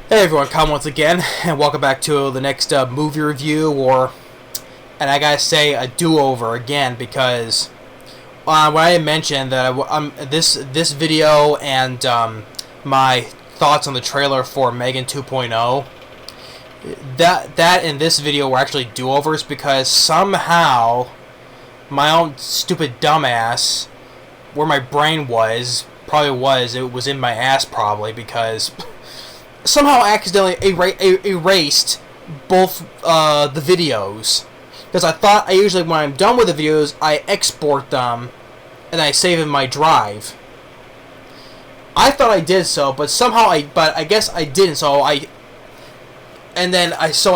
Hey everyone, come once again, and welcome back to the next movie review, and I gotta say, a do-over again, because when I mentioned that this video and my thoughts on the trailer for Megan 2.0, that and this video were actually do-overs, because somehow my own stupid dumbass, where my brain was, it was in my ass probably, because somehow accidentally erased both the videos. Because I thought I usually, when I'm done with the videos, I export them and I save in my drive. I thought I did so, but somehow I guess I didn't. So I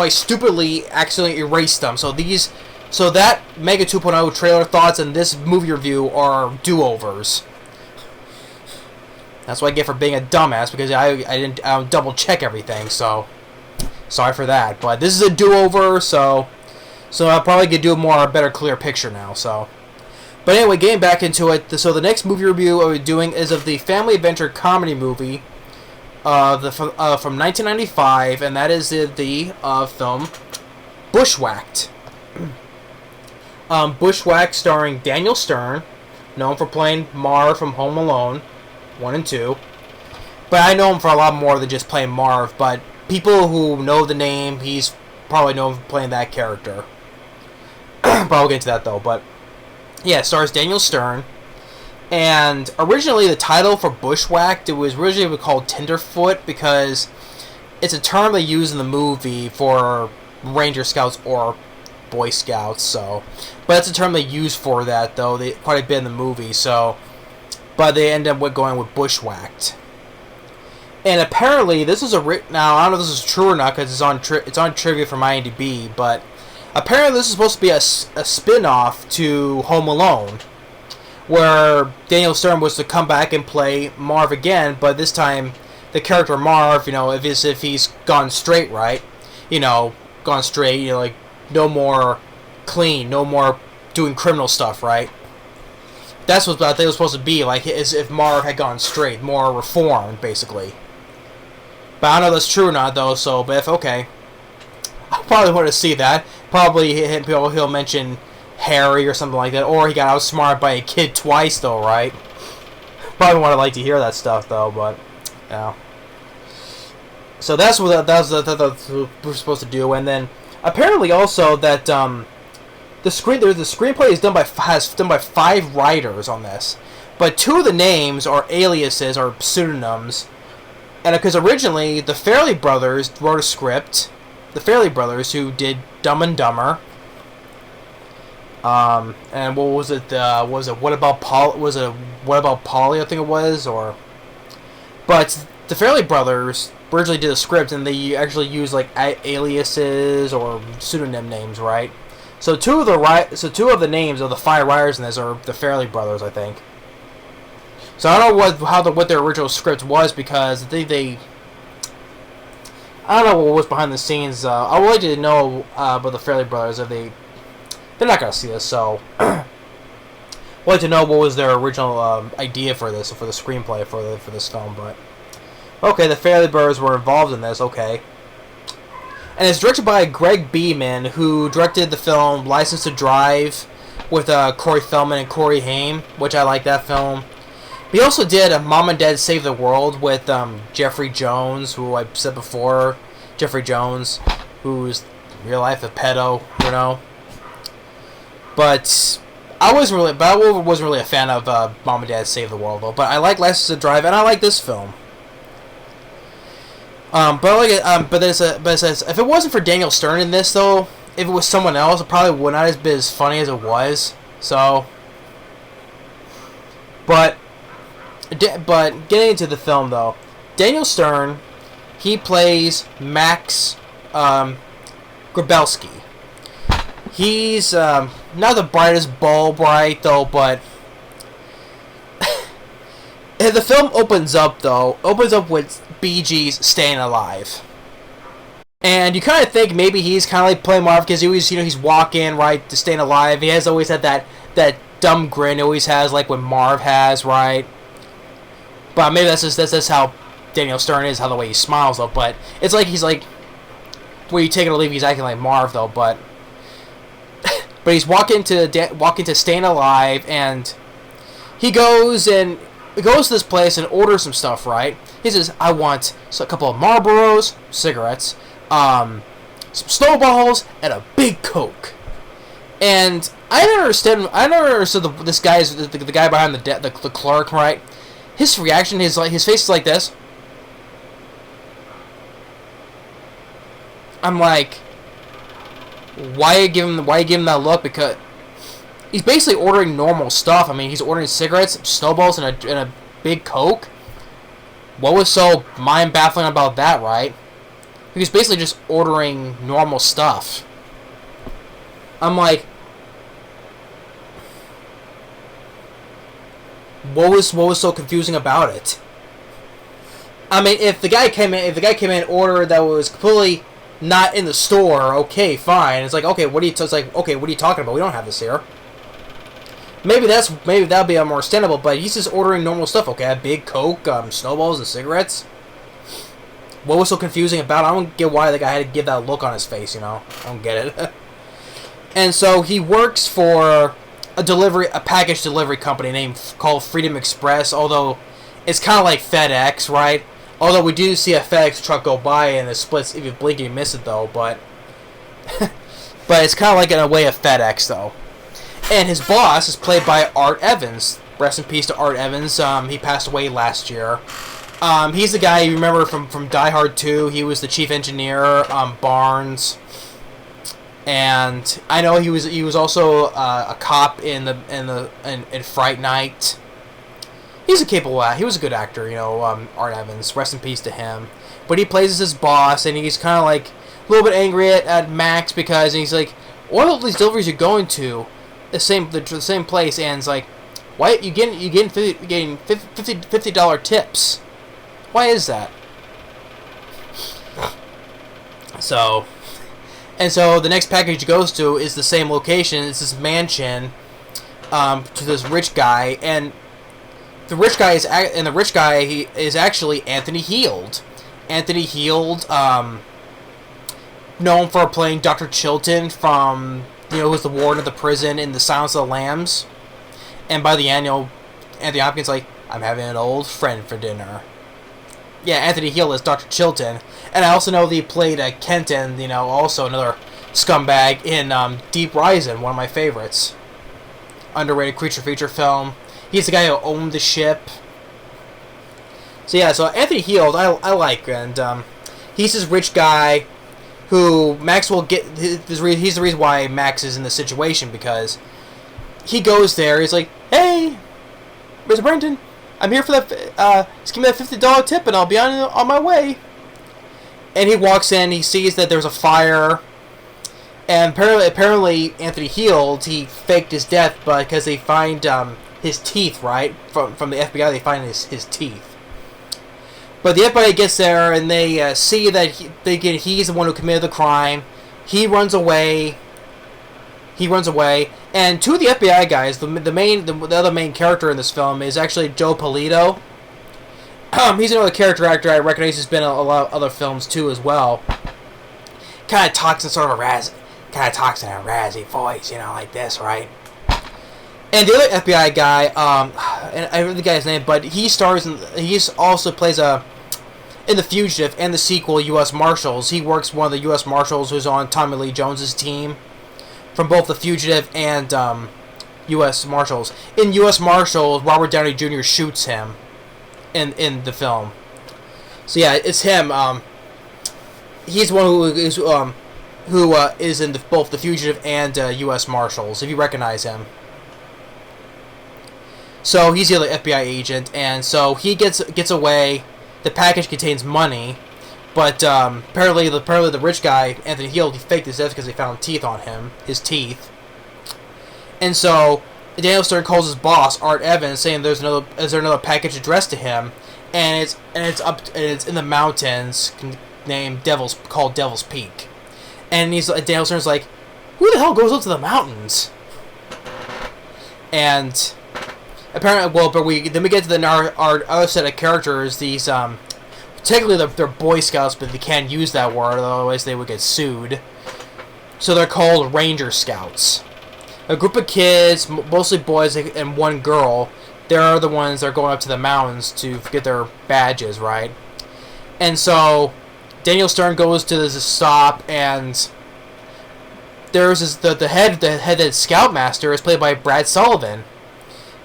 stupidly accidentally erased them. So that Mega 2.0 trailer thoughts and this movie review are do-overs. That's what I get for being a dumbass, because I didn't double check everything. So sorry for that. But this is a do-over, so I'll probably get a better, clear picture now. So, but anyway, getting back into it. So the next movie review we're doing is of the family adventure comedy movie, from 1995, and that is the film Bushwhacked. Bushwhacked, starring Daniel Stern, known for playing Marv from Home Alone 1 and 2. But I know him for a lot more than just playing Marv. But people who know the name, he's probably known for playing that character. But I'll get into that though. But yeah, it stars Daniel Stern. And originally the title for Bushwhacked, it was originally called Tenderfoot, because it's a term they use in the movie for Ranger Scouts or Boy Scouts. So, but it's a term they use for that though. Quite a bit in the movie. So, but they end up going with Bushwhacked. And apparently, this is now I don't know if this is true or not, because it's on trivia from IMDb. But apparently, this is supposed to be a spin-off to Home Alone, where Daniel Stern was to come back and play Marv again. But this time, the character Marv, if he's gone straight, right? Gone straight. Like no more clean, no more doing criminal stuff, right? That's what I think it was supposed to be, like, as if Marv had gone straight, more reformed, basically. But I don't know if that's true or not, though, so, but if, okay. I probably want to see that. Probably he'll mention Harry or something like that, or he got outsmarted by a kid twice, though, right? Probably would like to hear that stuff, though, but, yeah. So that's what we're supposed to do, and then, apparently also that, the screenplay is done by 5 writers on this, but 2 of the names are aliases or pseudonyms, and because originally the Farrelly brothers wrote a script, the Farrelly brothers who did Dumb and Dumber, and what was it? What About Polly? I think it was, but the Farrelly brothers originally did a script, and they actually used like aliases or pseudonym names, right? So two of the names of the 5 writers in this are the Farrelly brothers, I think. So I don't know what their original script was, because I think I don't know what was behind the scenes. I would like to know about the Farrelly brothers. If they're not gonna see this, so I'd like to know what was their original idea for the screenplay for this film. But okay, the Farrelly brothers were involved in this. Okay. And it's directed by Greg Beeman, who directed the film License to Drive with Corey Feldman and Corey Haim, which I like that film. He also did Mom and Dad Save the World with Jeffrey Jones, who I said before. Jeffrey Jones, who's in real life a pedo, But I wasn't really a fan of Mom and Dad Save the World, though. But I like License to Drive, and I like this film. But it says if it wasn't for Daniel Stern in this, though, if it was someone else, it probably would not have been as funny as it was. So, but getting into the film though, Daniel Stern, he plays Max Grabowski. He's not the brightest bulb, right, though, but the film opens up with Bee Gees Staying Alive. And you kind of think maybe he's kind of like playing Marv, because he always, he's walking, right, to Staying Alive. He has always had that dumb grin he always has, like when Marv has, right? But maybe that's how Daniel Stern is, how the way he smiles though. But it's like he's like, where you take it or leave, he's acting like Marv though. But he's walking to Staying Alive, and he goes to this place and orders some stuff. Right? He says, "I want a couple of Marlboros, cigarettes, some snowballs, and a big Coke." And I never understood this guy's the guy behind the clerk, right? His reaction, his face is like this. I'm like, why you give him that look? Because he's basically ordering normal stuff. I mean, he's ordering cigarettes, snowballs, and a big Coke. What was so mind-baffling about that, right? He was basically just ordering normal stuff. I'm like, what was so confusing about it? I mean, if the guy came in and ordered that was completely not in the store, okay, fine. It's like, okay, what are you talking about? We don't have this here. Maybe that'll be more understandable, but he's just ordering normal stuff. Okay, a big Coke, snowballs, and cigarettes. What was so confusing about it? I don't get why the guy had to give that look on his face. I don't get it. And so he works for a package delivery company called Freedom Express. Although it's kind of like FedEx, right? Although we do see a FedEx truck go by and it splits if you blink you miss it though. But it's kind of like in a way of FedEx though. And his boss is played by Art Evans. Rest in peace to Art Evans. He passed away last year. He's the guy you remember from Die Hard 2. He was the chief engineer, Barnes. And I know he was also a cop in Fright Night. He's a capable actor. He was a good actor, Art Evans. Rest in peace to him. But he plays as his boss, and he's kind of like a little bit angry at Max because he's like, "What all these deliveries you're going to the same place?" And it's like, "Why you getting $50 tips? Why is that?" So the next package he goes to is the same location. It's this mansion to this rich guy, and the rich guy is actually Anthony Heald. Anthony Heald, known for playing Dr. Chilton from who's the warden of the prison in The Silence of the Lambs, and by the end, Anthony Hopkins like, "I'm having an old friend for dinner." Yeah, Anthony Heald is Dr. Chilton. And I also know that he played Kenton, also another scumbag in Deep Rising, one of my favorites. Underrated creature feature film. He's the guy who owned the ship. So yeah, so Anthony Heald, I like, and he's this rich guy who Max will get. He's the reason why Max is in this situation, because he goes there, he's like, "Hey, Mr. Brenton, I'm here for that. Just give me that $50 tip, and I'll be on my way." And he walks in. He sees that there's a fire, and apparently Anthony Heald, he faked his death, because they find his teeth, right, from the FBI. They find his teeth. But the FBI gets there, and they see that he's the one who committed the crime. He runs away. And two of the FBI guys, the other main character in this film is actually Joe Polito. He's another character actor I recognize. He's been in a lot of other films too as well. Kind of talks in a razzy voice, like this, right? And the other FBI guy, and I forget the guy's name, but he also plays in The Fugitive and the sequel U.S. Marshals. He works one of the U.S. Marshals who's on Tommy Lee Jones's team from both The Fugitive and U.S. Marshals. In U.S. Marshals, Robert Downey Jr. shoots him in the film. So yeah, it's him. He's one who is in both The Fugitive and U.S. Marshals, if you recognize him. So he's the other FBI agent, and so he gets away. The package contains money, but apparently the rich guy, Anthony Heald, he faked his death because they found teeth on him, his teeth. And so Daniel Stern calls his boss, Art Evans, saying is there another package addressed to him, and it's in the mountains called Devil's Peak. And Daniel Stern's like, "Who the hell goes up to the mountains?" And apparently, then we get to our other set of characters. These technically they're Boy Scouts, but they can't use that word, otherwise they would get sued. So they're called Ranger Scouts. A group of kids, mostly boys and one girl, they're the ones that are going up to the mountains to get their badges, right? And so Daniel Stern goes to this stop, and there's the head scoutmaster is played by Brad Sullivan.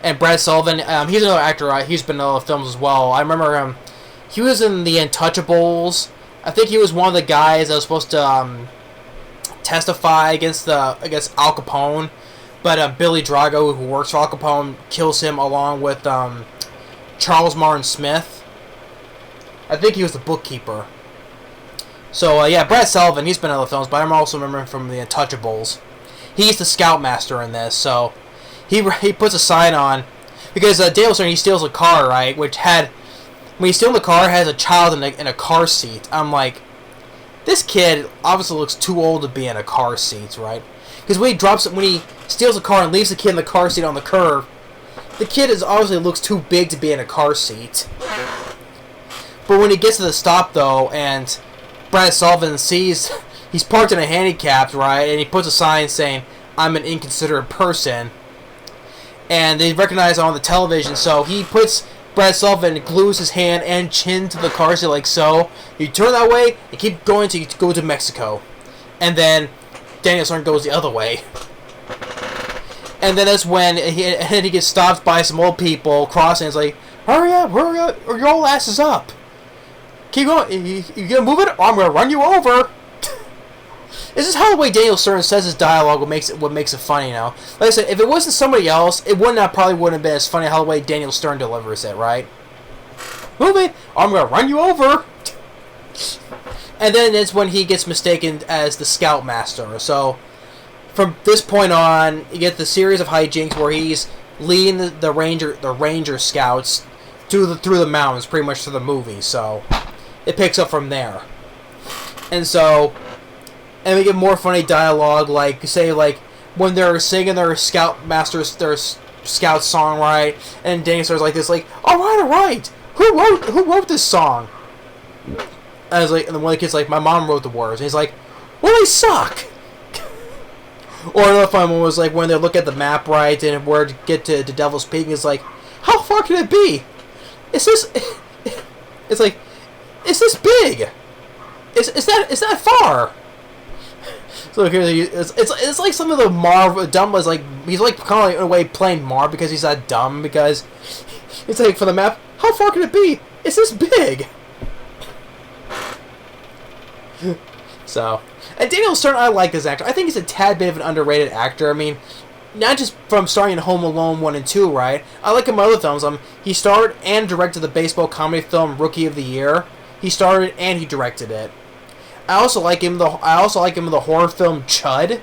And Brad Sullivan, he's another actor. He's been in other films as well. I remember him. He was in The Untouchables. I think he was one of the guys that was supposed to testify against Al Capone. But Billy Drago, who works for Al Capone, kills him along with Charles Martin Smith. I think he was the bookkeeper. So, yeah, Brad Sullivan, he's been in other films, but I also remember him from The Untouchables. He's the scoutmaster in this, so he puts a sign on, because Daniel Stern, he steals a car, right, when he steals the car, it has a child in a car seat. I'm like, this kid obviously looks too old to be in a car seat, right? Because when he steals a car and leaves the kid in the car seat on the curb, the kid obviously looks too big to be in a car seat. But when he gets to the stop, though, and Brad Sullivan sees he's parked in a handicapped, right, and he puts a sign saying, "I'm an inconsiderate person," and they recognize it on the television, so he puts Brad Sullivan, glues his hand and chin to the car seat like so. You turn that way and keep going to go to Mexico, and then Daniel Stern goes the other way. And then that's when he gets stopped by some old people crossing. It's like, hurry up, or your old ass is up. Keep going. You gonna move it, or I'm gonna run you over. This is how the way Daniel Stern says his dialogue what makes it funny. Like I said, if it wasn't somebody else, it probably wouldn't have been as funny how the way Daniel Stern delivers it, right? Move it, or I'm gonna run you over. And then it's when he gets mistaken as the Scoutmaster. So from this point on, you get the series of hijinks where he's leading the Ranger Scouts through the mountains, pretty much to the movie. So it picks up from there. And we get more funny dialogue, like when they're singing their Scoutmaster's Scout song, right? And Danny starts like this, like, all right, who wrote this song? And then one of the kids like, my mom wrote the words. And he's like, well, they suck. Or another fun one was like when they look at the map, right, and where to get to Devil's Peak, and it's like, how far can it be? It's like, is this big? Is that far? So here it's like some of the Marv dumb was like he's like kind of like in a way playing Marv because he's that dumb, because it's like for the map, how far can it be? Is this big? So, and Daniel Stern, I like this actor. I think he's a tad bit of an underrated actor. I mean, not just from starring in Home Alone 1 and 2, right? I like him in other films. He starred and directed the baseball comedy film Rookie of the Year. He starred and he directed it. I also like him in the horror film Chud,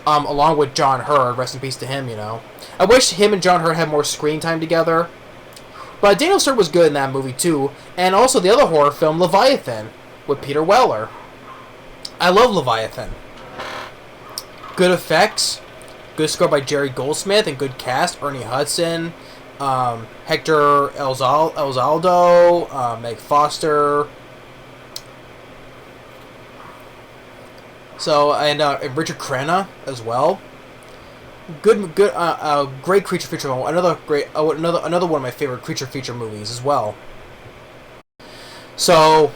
along with John Hurd. Rest in peace to him, I wish him and John Hurd had more screen time together. But Daniel Stern was good in that movie, too. And also the other horror film, Leviathan, with Peter Weller. I love Leviathan. Good effects, good score by Jerry Goldsmith, and good cast. Ernie Hudson, Hector Elzaldo, Meg Foster. So, and Richard Crenna as well. Good, great creature feature. Another one of my favorite creature feature movies as well. So,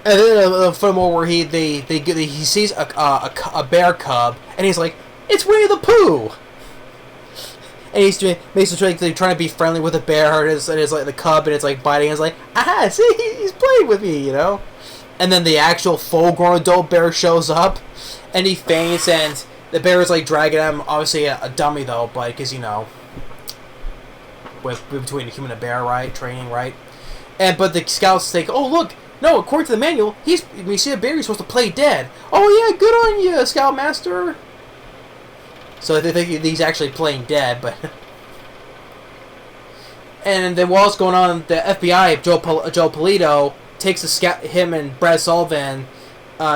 and then a film where he sees a bear cub, and he's like, it's Winnie the Pooh. And he's trying to be friendly with the bear, and it's like the cub, and it's like biting, and it's like, aha, see, he's playing with me, And then the actual full-grown adult bear shows up, and he faints, and the bear is like dragging him. Obviously a dummy though, but because with between a human and a bear, right? Training, right? But the scouts think, oh look, no, according to the manual, when you see a bear, you're supposed to play dead. Oh yeah, good on you, Scoutmaster. So they think he's actually playing dead, but. And then while it's going on, the FBI, Joe Polito, takes him and Brad Sullivan,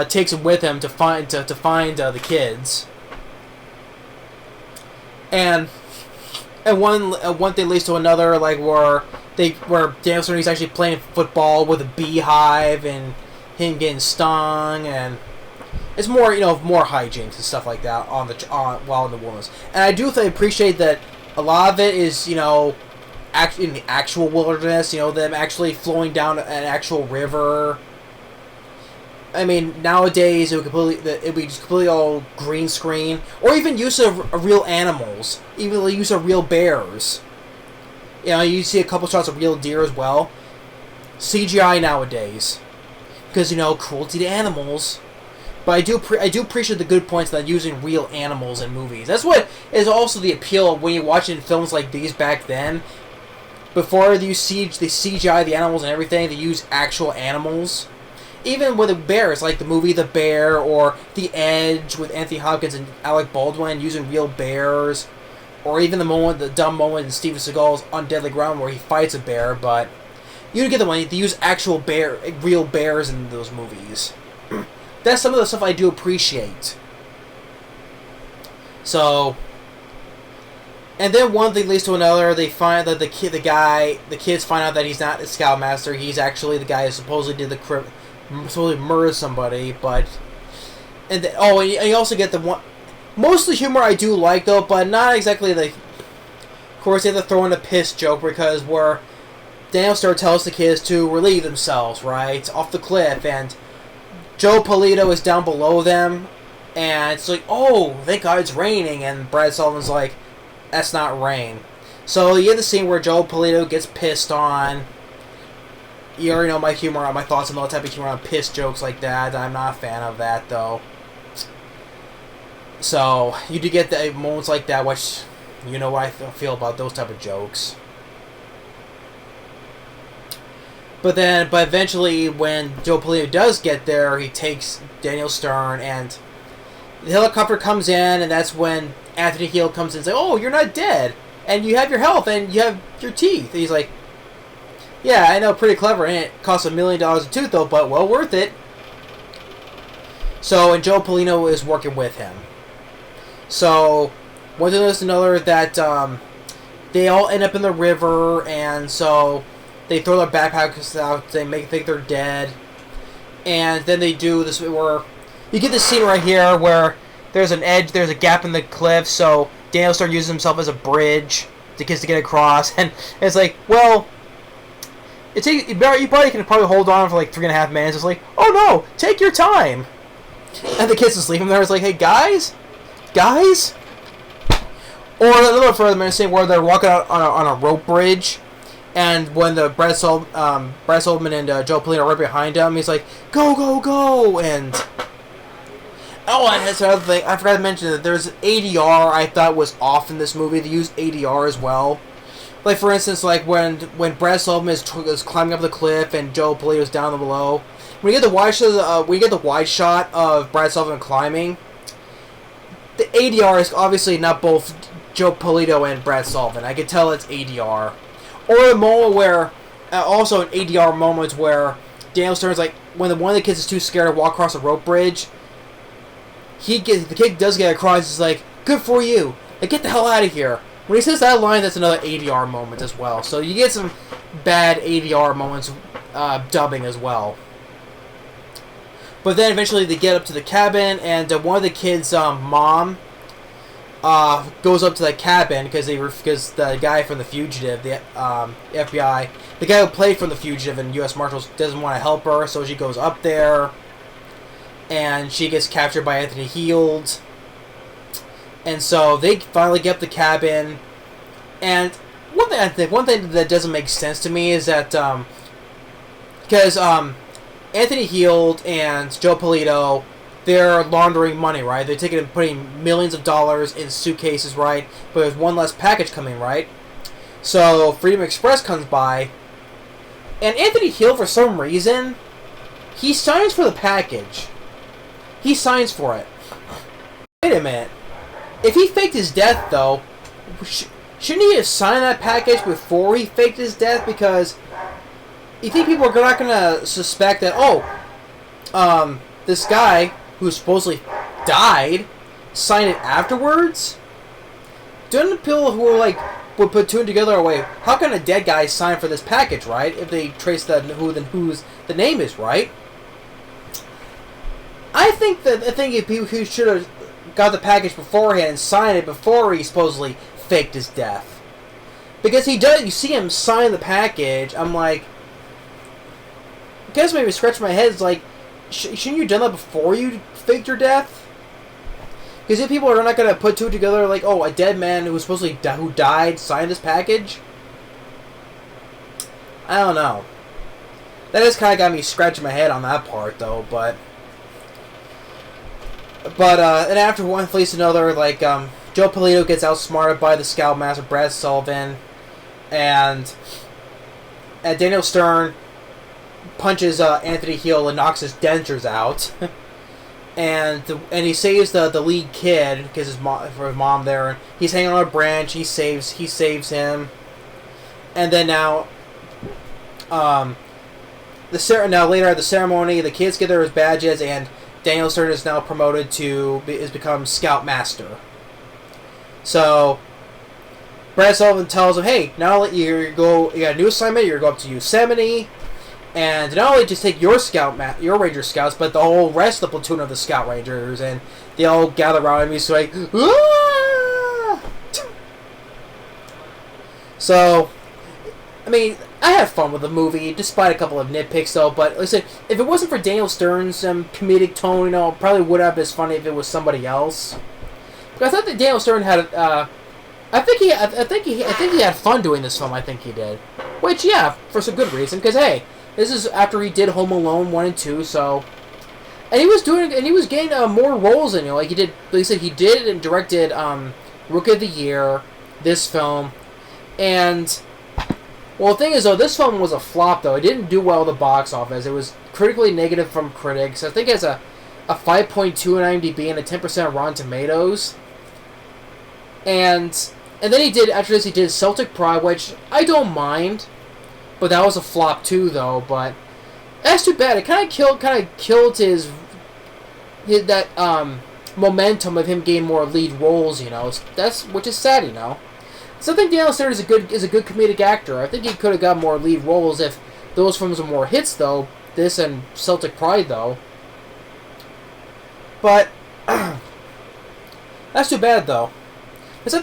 takes him with him to find the kids. And one thing leads to another, like where where Daniel Stern is actually playing football with a beehive and him getting stung, and it's more more hijinks and stuff like that while in the wilderness. And I do appreciate that a lot of it is actually in the actual wilderness. Them actually flowing down an actual river. I mean, nowadays it would be just completely all green screen, or even use of real animals, even the use of real bears. You see a couple shots of real deer as well. CGI nowadays, because cruelty to animals. But I do appreciate the good points that using real animals in movies. That's what is also the appeal of when you watch in films like these back then. Before they CGI the animals and everything, they use actual animals. Even with the bears, like the movie The Bear or The Edge with Anthony Hopkins and Alec Baldwin using real bears, or even the dumb moment in Steven Seagal's On Deadly Ground where he fights a bear. But you get the one. They use actual real bears in those movies. That's some of the stuff I do appreciate. So, and then one thing leads to another. They find that the kids find out that he's not the Scoutmaster. He's actually the guy who supposedly did supposedly murdered somebody. And you also get the one. Most of the humor I do like though, but not exactly the. Of course, they have to throw in a piss joke because where Daniel Stern tells the kids to relieve themselves, right, off the cliff, and Joe Polito is down below them, and it's like, oh, thank God it's raining, and Brad Sullivan's like, that's not rain. So you get the scene where Joe Polito gets pissed on. You already know my humor, my thoughts on all type of humor on piss jokes like that. I'm not a fan of that, though. So, you do get the moments like that, which, you know what I feel about those type of jokes. But eventually, when Joe Polito does get there, he takes Daniel Stern, and the helicopter comes in, and that's when Anthony Heald comes in and says, oh, you're not dead, and you have your health, and you have your teeth. And he's like, yeah, I know, pretty clever, and it costs $1 million a tooth, though, but well worth it. So, and Joe Polito is working with him. So, one thing leads to another that they all end up in the river, and so they throw their backpacks out, they think they're dead, and then they do this where you get this scene right here where there's a gap in the cliff, so Daniel Stern uses himself as a bridge to kids to get across, and it's like, well, you probably can hold on for like 3.5 minutes. It's like, oh no, take your time. And the kids just leave him there. It's like, hey guys. Or a little further, I'm saying where they're walking out on a rope bridge, and when the Brad Sullivan and Joe Polito are right behind him, he's like, go, go, go, and and that's another thing. I forgot to mention that there's ADR I thought was off in this movie. They used ADR as well. Like, for instance, like when Brad Sullivan is climbing up the cliff and Joe Polito's down below. When you get the wide shot of Brad Sullivan climbing, the ADR is obviously not both Joe Polito and Brad Sullivan. I can tell it's ADR. Or a moment where, also an ADR moment where Daniel Stern's like, when one of the kids is too scared to walk across a rope bridge, the kid does get across. He's like, good for you. Like, get the hell out of here. When he says that line, that's another ADR moment as well. So you get some bad ADR moments dubbing as well. But then eventually they get up to the cabin, and one of the kids' mom goes up to the cabin because the guy from The Fugitive, the FBI, the guy who played from The Fugitive in U.S. Marshals doesn't want to help her, so she goes up there, and she gets captured by Anthony Heald. And so they finally get up the cabin, and one thing that doesn't make sense to me is that because Anthony Heald and Joe Polito, they're laundering money, right? They're taking and putting millions of dollars in suitcases, right? But there's one less package coming, right? So Freedom Express comes by, and Anthony Heald, for some reason, he signs for the package. He signs for it. Wait a minute. If he faked his death, though, shouldn't he have signed that package before he faked his death? Because you think people are not going to suspect that, this guy who supposedly died signed it afterwards? Don't the people who are like would put two and together away. How can a dead guy sign for this package, right? If they trace whose the name is, right? I think he should have got the package beforehand and signed it before he supposedly faked his death. Because he does, you see him sign the package. I'm like, I guess maybe scratch my head. It's like, shouldn't you have done that before you faked your death? Because if people are not going to put two together, like, oh, a dead man who supposedly who died signed this package. I don't know. That has kind of got me scratching my head on that part, though. But and after one flees another, like Joe Polito gets outsmarted by the Scoutmaster Brad Sullivan, and Daniel Stern punches Anthony Heald and knocks his dentures out. And he saves the lead kid because his mom there. And he's hanging on a branch. He saves him. And then now, now later at the ceremony, the kids get their badges, and Daniel Stern is now promoted to become Scoutmaster. So Brad Sullivan tells him, "Hey, now you got a new assignment. You're going to go up to Yosemite." And not only just take your Ranger Scouts, but the whole rest of the platoon of the Scout Rangers, and they all gather around him. He's like, "Ah!" So, I mean, I had fun with the movie, despite a couple of nitpicks, though. But like I said, if it wasn't for Daniel Stern's comedic tone, it probably would have been as funny if it was somebody else. But I thought that Daniel Stern had, I think he had fun doing this film. I think he did, which yeah, for some good reason. Because hey. This is after he did Home Alone 1 and 2, so... And he was getting more roles in it. Like he said, he did and directed Rookie of the Year, this film. And, well, the thing is, though, this film was a flop, though. It didn't do well at the box office. It was critically negative from critics. I think it has a 5.2 on IMDb and a 10% Rotten Tomatoes. And then after this, he did Celtic Pride, which I don't mind. But that was a flop too, though. But that's too bad. It kind of killed his momentum of him getting more lead roles. Which is sad. So I think Daniel Stern is a good comedic actor. I think he could have got more lead roles if those films were more hits, though. This and Celtic Pride, though. But that's too bad, though. Because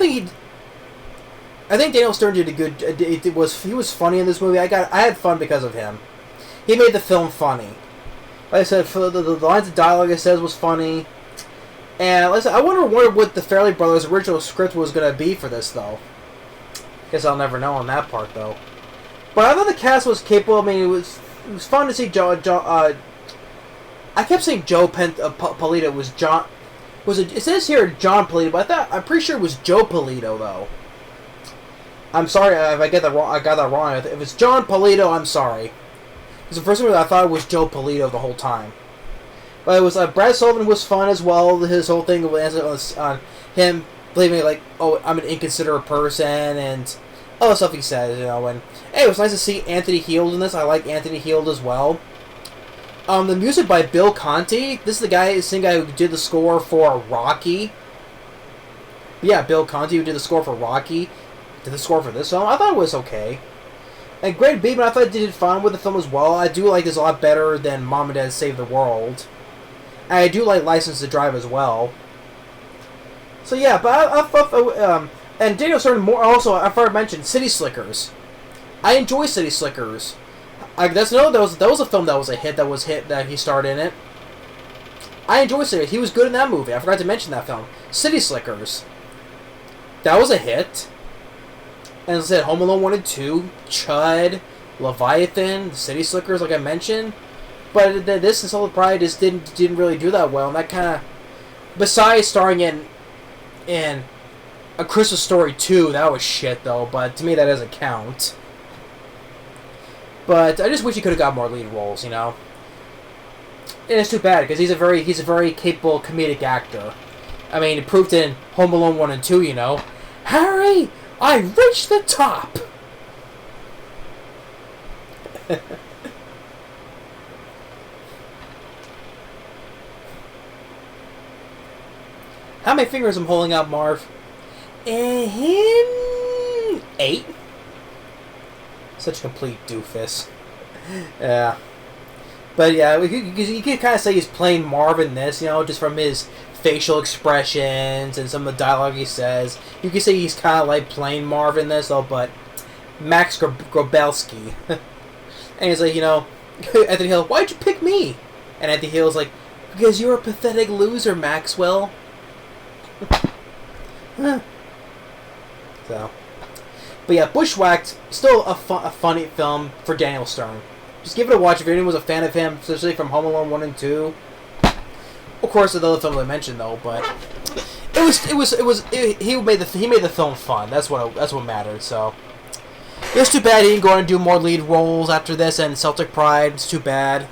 I think Daniel Stern did a good. He was funny in this movie. I had fun because of him. He made the film funny. Like I said, for the lines of dialogue it says was funny. And like I said, I wonder what the Farrelly Brothers' original script was going to be for this, though. Guess I'll never know on that part, though. But I thought the cast was capable. I mean, it was fun to see I kept saying Joe Polito. It was John. It says here John Polito, but I'm pretty sure it was Joe Polito, though. I'm sorry if I got that wrong. If it's John Polito, I'm sorry. Because the first one I thought it was Joe Polito the whole time. But it was Brad Sullivan was fun as well. His whole thing was on him believing like, oh, I'm an inconsiderate person and all the stuff he says, And hey, it was nice to see Anthony Heald in this. I like Anthony Heald as well. The music by Bill Conti. This is the same guy who did the score for Rocky. Yeah, Bill Conti who did the score for Rocky. Did the score for this film. I thought it was okay. And Greg Beeman, I thought did fine with the film as well. I do like this a lot better than Mom and Dad Save the World. And I do like License to Drive as well. So yeah, but and Daniel Stern more also. I forgot to mention City Slickers. I enjoy City Slickers. That was a film that was a hit. That he starred in it. I enjoy City. He was good in that movie. I forgot to mention that film. City Slickers. That was a hit. And as I said, Home Alone 1 and 2, Chud, Leviathan, City Slickers, like I mentioned. But this and Celtic Pride just didn't really do that well. And that kind of... Besides starring in A Christmas Story 2, that was shit, though. But to me, that doesn't count. But I just wish he could have got more lead roles, And it's too bad, because he's a very capable comedic actor. I mean, he proved it in Home Alone 1 and 2, Harry! I reached the top! How many fingers I'm holding out, Marv? 8? Such a complete doofus. Yeah. But yeah, you can kind of say he's playing Marv in this, you know, just from his facial expressions and some of the dialogue he says. You can say he's kind of like playing Marv in this, though, but Max Grabelski. And he's like, you know, Anthony Hill, why'd you pick me? And Anthony Hill's like, because you're a pathetic loser, Maxwell. So, but yeah, Bushwhacked, still a funny film for Daniel Stern. Just give it a watch if anyone was a fan of him, especially from Home Alone 1 and 2. Of course, the other film I mentioned though, but he made the film fun. That's what mattered. So it's too bad he didn't go on and do more lead roles after this and Celtic Pride. It's too bad.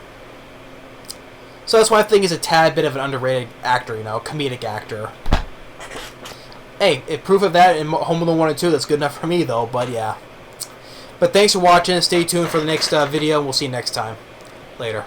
So that's why I think he's a tad bit of an underrated actor, you know, comedic actor. Hey, if proof of that in Home Alone 1 and 2, that's good enough for me, though, but yeah. But thanks for watching. Stay tuned for the next video, and we'll see you next time. Later.